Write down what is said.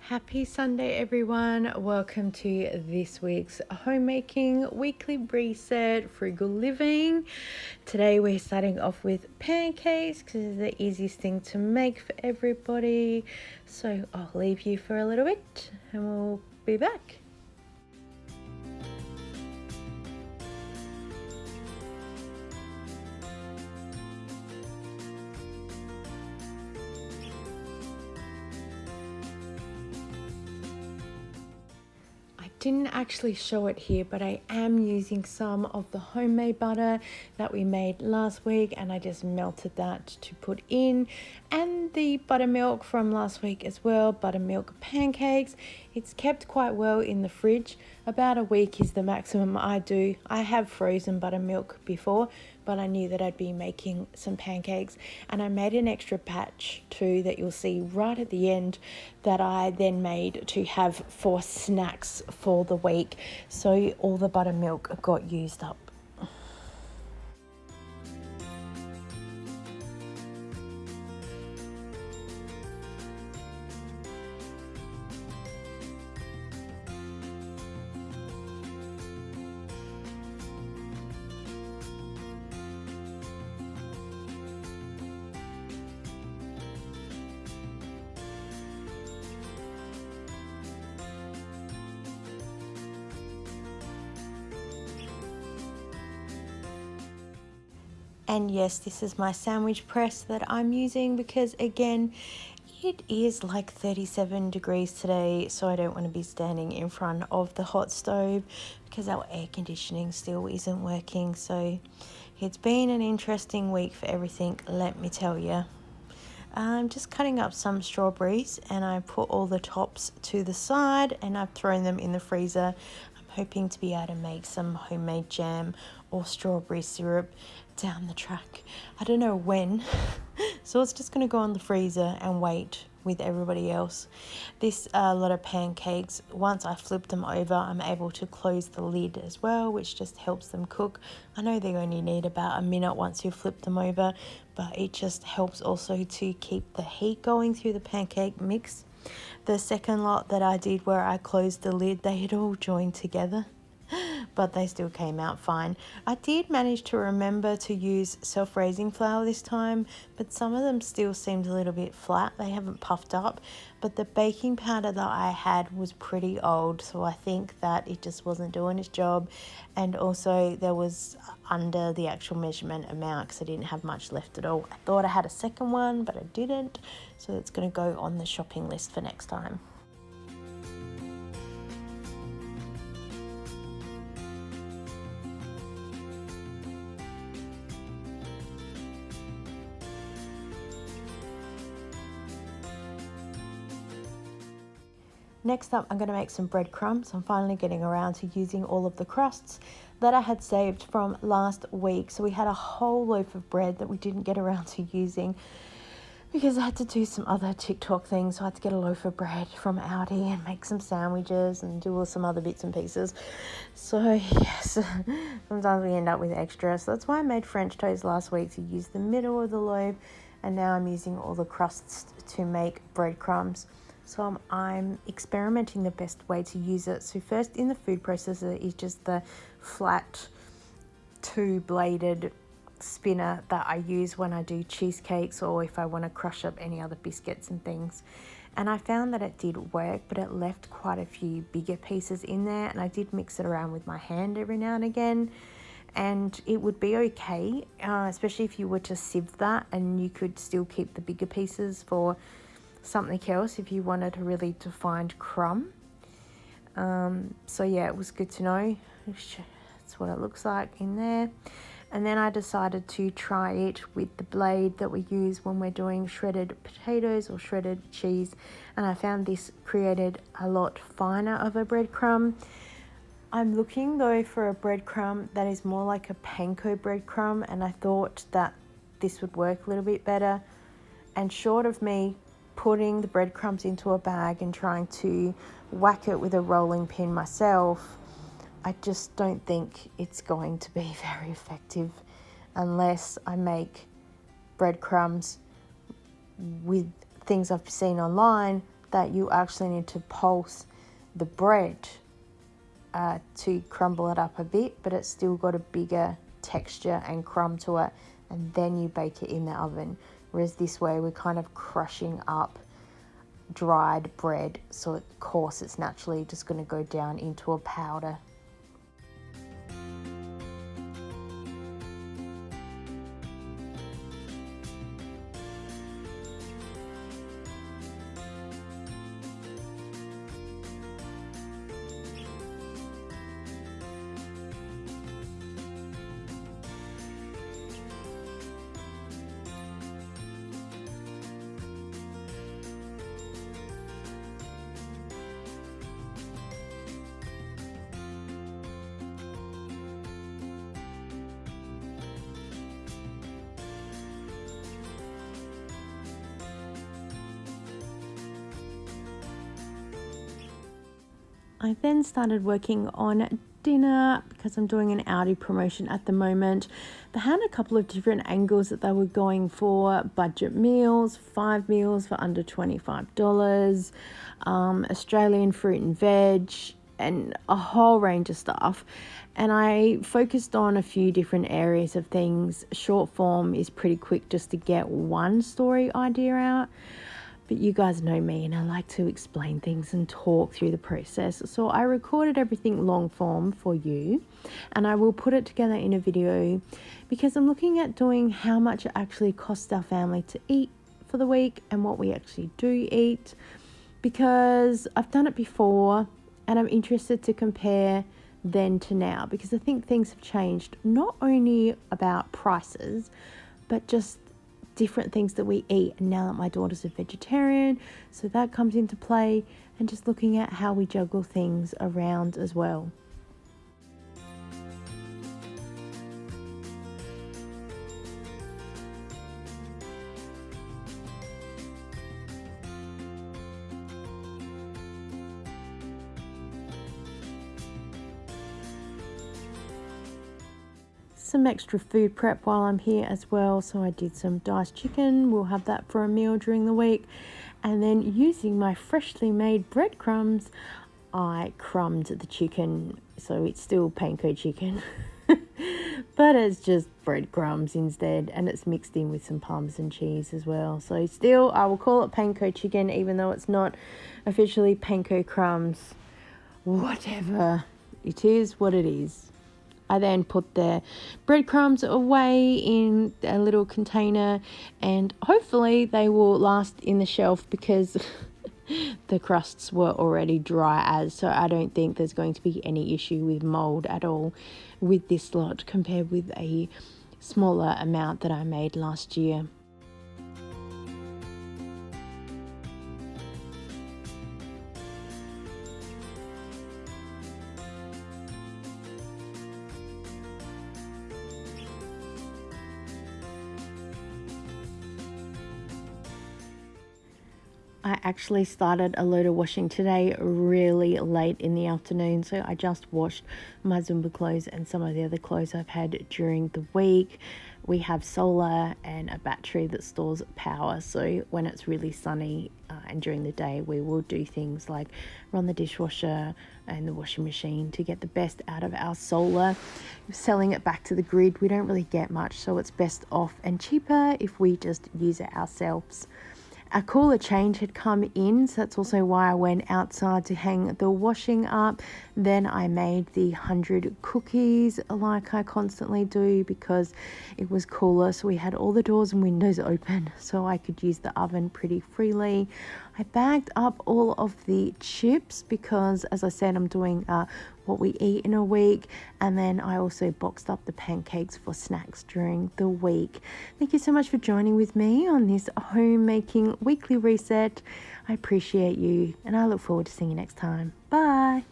Happy Sunday, everyone. Welcome to this week's homemaking weekly reset, frugal living. Today we're starting off with pancakes because it's the easiest thing to make for everybody. So I'll leave you for a little bit and we'll be back. Didn't actually show it here, but I am using some of the homemade butter that we made last week, and I just melted that to put in, and the buttermilk from last week as well, buttermilk pancakes. It's kept quite well in the fridge. About a week is the maximum I do. I have frozen buttermilk before, but I knew that I'd be making some pancakes, and I made an extra batch too that you'll see right at the end that I then made to have for snacks for the week. So all the buttermilk got used up. And yes, this is my sandwich press that I'm using because, again, it is like 37 degrees today, so I don't want to be standing in front of the hot stove because our air conditioning still isn't working. So it's been an interesting week for everything, let me tell you. I'm just cutting up some strawberries and I put all the tops to the side and I've thrown them in the freezer. I'm hoping to be able to make some homemade jam or strawberry syrup down the track. I don't know when, so it's just going to go in the freezer and wait with everybody else. This lot of pancakes, once I flip them over, I'm able to close the lid as well, which just helps them cook. I know they only need about a minute once you flip them over, but it just helps also to keep the heat going through the pancake mix. The second lot that I did where I closed the lid, they had all joined together, but they still came out fine. I did manage to remember to use self-raising flour this time, but some of them still seemed a little bit flat. They haven't puffed up, but the baking powder that I had was pretty old, so I think that it just wasn't doing its job. And also there was under the actual measurement amount because I didn't have much left at all. I thought I had a second one, but I didn't, so it's going to go on the shopping list for next time. Next up, I'm going to make some breadcrumbs. I'm finally getting around to using all of the crusts that I had saved from last week. So we had a whole loaf of bread that we didn't get around to using because I had to do some other TikTok things. So I had to get a loaf of bread from Aldi and make some sandwiches and do some other bits and pieces. So yes, sometimes we end up with extra. So that's why I made French toast last week to use the middle of the loaf. And now I'm using all the crusts to make breadcrumbs. So I'm experimenting the best way to use it. So first in the food processor is just the flat two-bladed spinner that I use when I do cheesecakes or if I want to crush up any other biscuits and things. And I found that it did work, but it left quite a few bigger pieces in there, and I did mix it around with my hand every now and again. And it would be okay, especially if you were to sieve that, and you could still keep the bigger pieces for something else if you wanted to really to find crumb. So yeah, it was good to know. That's what it looks like in there. And then I decided to try it with the blade that we use when we're doing shredded potatoes or shredded cheese, and I found this created a lot finer of a breadcrumb. I'm looking though for a breadcrumb that is more like a panko breadcrumb, and I thought that this would work a little bit better. And short of me putting the breadcrumbs into a bag and trying to whack it with a rolling pin myself, I just don't think it's going to be very effective unless I make breadcrumbs with things I've seen online that you actually need to pulse the bread to crumble it up a bit, but it's still got a bigger texture and crumb to it, and then you bake it in the oven. Whereas this way we're kind of crushing up dried bread, so of course it's naturally just going to go down into a powder. I then started working on dinner because I'm doing an Audi promotion at the moment. They had a couple of different angles that they were going for: budget meals, 5 meals for under $25, Australian fruit and veg, and a whole range of stuff. And I focused on a few different areas of things. Short form is pretty quick just to get one story idea out. But you guys know me, and I like to explain things and talk through the process. So I recorded everything long form for you, and I will put it together in a video because I'm looking at doing how much it actually costs our family to eat for the week and what we actually do eat, because I've done it before and I'm interested to compare then to now, because I think things have changed, not only about prices, but just different things that we eat. And now that my daughter's a vegetarian, so that comes into play, and just looking at how we juggle things around as well. Some extra food prep while I'm here as well. So I did some diced chicken. We'll have that for a meal during the week. And then using my freshly made breadcrumbs, I crumbed the chicken. So it's still panko chicken, but it's just breadcrumbs instead. And it's mixed in with some Parmesan cheese as well. So still, I will call it panko chicken, even though it's not officially panko crumbs. Whatever. It is what it is. I then put the breadcrumbs away in a little container, and hopefully they will last in the shelf because the crusts were already dry so I don't think there's going to be any issue with mold at all with this lot compared with a smaller amount that I made last year. I actually started a load of washing today really late in the afternoon, so I just washed my Zumba clothes and some of the other clothes I've had during the week. We have solar and a battery that stores power, so when it's really sunny and during the day, we will do things like run the dishwasher and the washing machine to get the best out of our solar. Selling it back to the grid, we don't really get much, so it's best off and cheaper if we just use it ourselves. A cooler change had come in, so that's also why I went outside to hang the washing up. Then I made the 100 cookies like I constantly do because it was cooler, so we had all the doors and windows open so I could use the oven pretty freely. I bagged up all of the chips because, as I said, I'm doing what we eat in a week, and then I also boxed up the pancakes for snacks during the week. Thank you so much for joining with me on this homemaking weekly reset. I appreciate you, and I look forward to seeing you next time. Bye.